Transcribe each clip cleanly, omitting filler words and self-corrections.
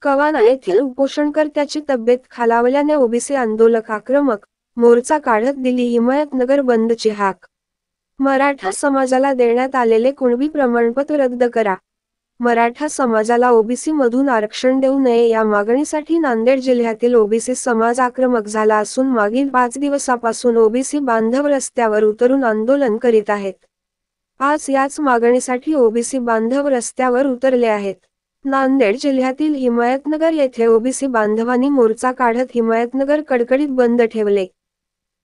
कवाना येथील उपोषणकर्त्याची तब्येत खालावल्याने ओबीसी आंदोलक आक्रमक, मोर्चा काढत दिली हिमायतनगर बंदची हाक। मराठा समाजाला देण्यात आलेले कुणबी प्रमाणपत्र रद्द करा। मराठा समाजाला ओबीसी मधून आरक्षण देऊ नये या मागणीसाठी नांदेड जिल्ह्यातील ओबीसी समाज आक्रमक झाला असून मागील 5 दिवसापासून ओबीसी बांधव रस्त्यावर उतरून आंदोलन करीत आहेत। आज याच मागणीसाठी ओबीसी बांधव रस्त्यावर उतरले आहेत। नांदेड जिल्ह्यातील हिमायतनगर येथे ओबीसी बांधवांनी मोर्चा काढत हिमायतनगर कडकडीत बंद ठेवले।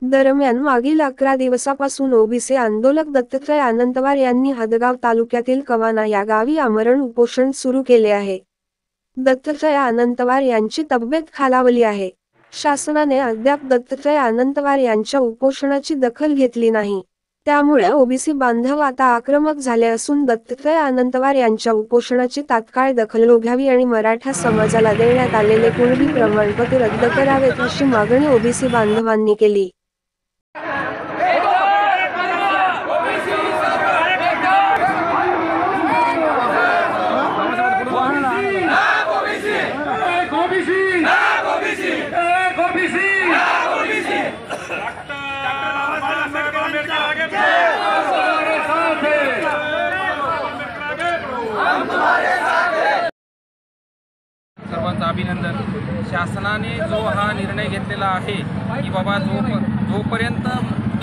दरम्यान मागील 11 दिवसापासून ओबीसी आंदोलक दत्तात्रय अनंतवार यांनी हदगाव तालुक्यातील कवाना या गावी आमरण उपोषण सुरू केले आहे। दत्तात्रय अनंतवार यांची तब्येत खालावली आहे। शासनाने अद्याप दत्तात्रय अनंतवार यांच्या उपोषणाची दखल घेतली नाही। त्यामुळे ओबीसी बांधव आता आक्रमक झाले असून दत्तात्रय अनंतवार यांच्या उपोषणाची तात्काळ दखल घ्यावी आणि मराठा समाजाला देण्यात आलेले कुणबी प्रमाणपत्र रद्द करावेत अशी मागणी ओबीसी बांधवांनी केली। सर्वांचं अभिनंदन। शासनाने जो हा निर्णय घेतलेला आहे की बाबा जोपर्यंत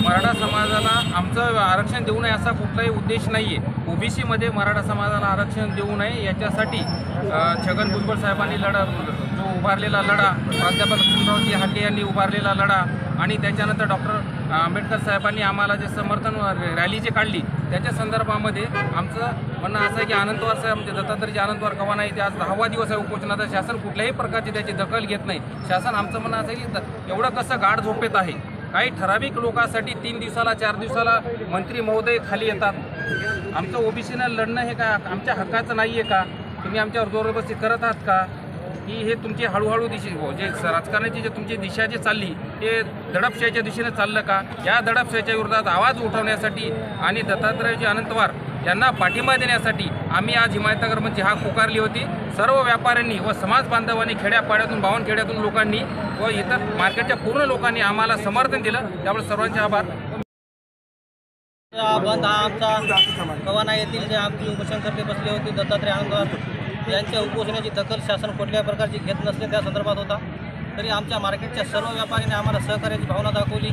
मराठा समाजाला आमचं आरक्षण देऊ नये असा कुठलाही उद्देश नाही आहे। ओबीसीमध्ये मराठा समाजाला आरक्षण देऊ नये याच्यासाठी छगन भुजबळ साहेबांनी जो उभारलेला लढा, प्राध्यापक लक्ष्मणरावजी हाके यांनी उभारलेला लढा आणि त्याच्यानंतर डॉक्टर आंबेडकर साहेबांनी आम्हाला जे समर्थन रॅली जी काढली त्याच्या संदर्भामध्ये आमचं म्हणणं असं आहे की अनंतवार साहेब म्हणजे दत्तात्रयजी अनंतवार कवाना येथे आज 10वा दिवस आहे उपोषणाचा। शासन कुठल्याही प्रकारची त्याची दखल घेत नाही। शासन आमचं म्हणणं असं आहे की एवढं कसं गाढ झोपेत आहे। काही ठराविक लोकांसाठी 3 दिवसाला 4 दिवसाला मंत्री महोदय खाली येतात। आमचं ओबीसीनं लढणं हे काय आमच्या हक्काचं नाही आहे का? तुम्ही आमच्यावर जोरबस्ती करत आहात का? की हे तुमची हळूहळू जे राजकारणाची जे तुमची दिशा जी चालली हे दडपशाहीच्या दिशेने चाललं का? या दडपशाहीच्या विरोधात आवाज उठवण्यासाठी आणि दत्तात्रयजी अनंतवार यांना पाठिंबा देण्यासाठी आम्ही आज हिमायतनगरमध्ये हाक पुकारली होती। सर्व व्यापाऱ्यांनी व समाज बांधवांनी खेड्यापाड्यातून बावनखेड्यातून लोकांनी व इतर मार्केटच्या पूर्ण लोकांनी आम्हाला समर्थन दिलं। त्यामुळे सर्वांचे आभार। बंद हा आमचा कवाना येथील जे आमचे उपोषणकर्ते बसले होते दत्तात्रय अनंतवार यांच्या उपोषणाची दखल शासन कुठल्याही प्रकारची घेत नसले त्या संदर्भात होता। तरी आमच्या मार्केटच्या सर्व व्यापाऱ्यांनी आम्हाला सहकार्याची भावना दाखवली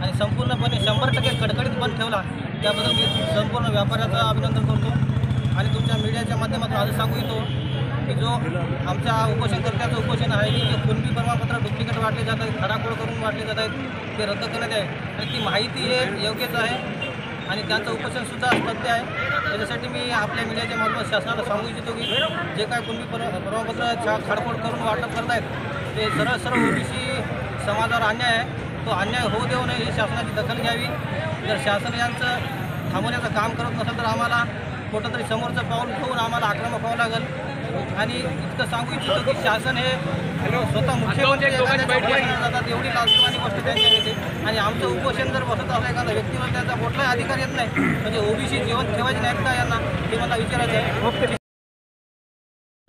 आणि संपूर्णपणे 100% कडकडीत बंद ठेवला। त्याबद्दल मी संपूर्ण व्यापाऱ्याचं अभिनंदन करतो आणि तुमच्या मीडियाच्या माध्यमातून आज सांगू इच्छितो की जो आमच्या उपोषणकर्त्याचं उपोषण आहे की जे कुणबी प्रमाणपत्र डुप्लिकेट वाटले जात आहेत, खडाखोड करून वाटले जात आहेत, ते रद्द करण्यात आहे आणि ती माहिती हे योग्यच आहे आणि त्यांचं उपोषणसुद्धा सत्य आहे। त्याच्यासाठी मी आपल्या मीडियाच्या माध्यमातून शासनाला सांगू इच्छितो की जे काय कुणबी प्रमाणपत्र खाडखोड करून वाटप करत आहेत ते सरळ ओबीसी समाजावर अन्याय आहे। तो अन्याय होऊ देऊ नये ही शासनाची दखल घ्यावी। जर शासन यांचं थांबवण्याचं काम करत नसेल तर आम्हाला कुठंतरी समोरचं पाऊल ठेवून आम्हाला आक्रमक व्हावं लागेल। आणि इतकं सांगू इच्छितो की शासन हे स्वतः मुख्यमंत्री जातात एवढी लाजवानी गोष्ट त्यांच्या येते आणि आमचं उपोषण जर बसत असलं एखादा व्यक्तीवर त्याचा कुठलाही अधिकार येत नाही म्हणजे ओबीसी जीवन ठेवायचे नाहीत का यांना हे मला विचारायचं आहे।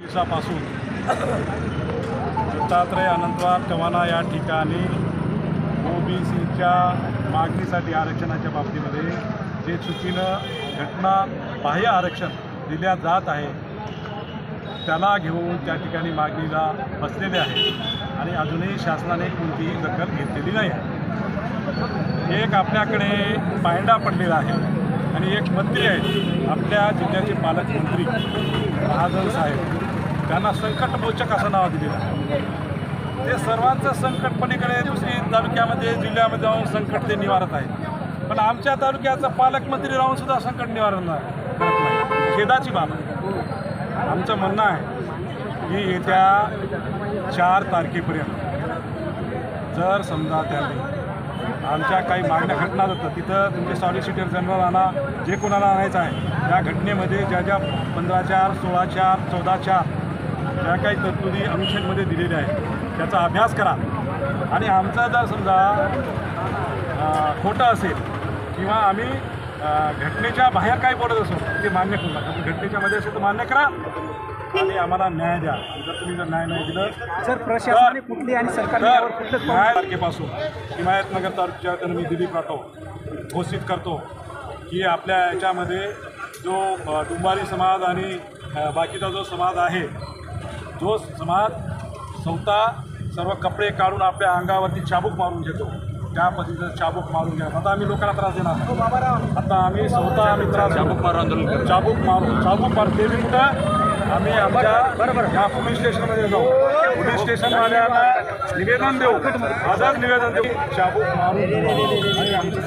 दिवसापासून दत्तात्रय अनंतवार कवाना या ठिकाणी ओबीसीच्या मागणीसाठी आरक्षणाच्या बाबतीमध्ये जे चुकीनं घटना बाह्य आरक्षण दिल्या जात आहे त्याला घेऊन त्या ठिकाणी मागणीला बसलेले आहे आणि अजूनही शासनाने कोणतीही दखल घेतलेली नाही आहे। एक आपल्याकडे पायंडा पडलेला आहे आणि एक मंत्री आहेत आपल्या जिल्ह्याचे पालकमंत्री महाजन साहेब, त्यांना संकटमोचक असं नाव दिलेलं आहे। ते सर्वांचं संकटपणीकडे दुसरी तालुक्यामध्ये जिल्ह्यामध्ये जाऊन संकट ते निवारत आहेत, पण आमच्या तालुक्याचा पालकमंत्री राहूनसुद्धा संकट निवारण करत नाही। खेदाची बाब आहे। आमचं म्हणणं आहे की येत्या 4 तारखेपर्यंत जर समजा त्यांनी आमच्या काही मागण्या घटना जातात तिथं तुमचे सॉलिसिटर जनरल आणा, जे कोणाला आणायचं आहे त्या घटनेमध्ये ज्या 15/4, 16/4, 14/4 ज्या काही तरतुदी अनुच्छेदमध्ये दिलेल्या आहेत त्याचा अभ्यास करा आणि आमचा जर समजा खोटं असेल किंवा आम्ही घटनेच्या बाहेर काय बोलत असो ते मान्य करू नका। घटनेच्या मध्ये असेल तर मान्य करा आणि आम्हाला न्याय द्या. जर तुम्ही जर न्याय नाही दिलं जर प्रशासनाने कुठली आणि सरकारने यावर कुठलंच पाऊल न्याय तारखेपासून हिमायतनगर तालुक्यात मी दिलीप राठोड घोषित करतो की आपल्या याच्यामध्ये जो डुंबारी समाज आणि बाकीचा जो समाज आहे, जो समाज स्वतः सर्व कपडे काढून आपल्या अंगावरती चाबूक मारून घेतो, त्या पद्धतीचं चाबूक मारून घ्या. आता आम्ही लोकांना त्रास देणार नाही. आता आम्ही स्वतः आम्ही त्रास चाबूक मारून ते बी कुठं आम्ही आमच्या या पोलीस स्टेशनमध्ये जाऊ, पोलीस स्टेशनवाल्यांना निवेदन देऊ, आजच निवेदन देऊ, चाबूक मारून आणि आमचं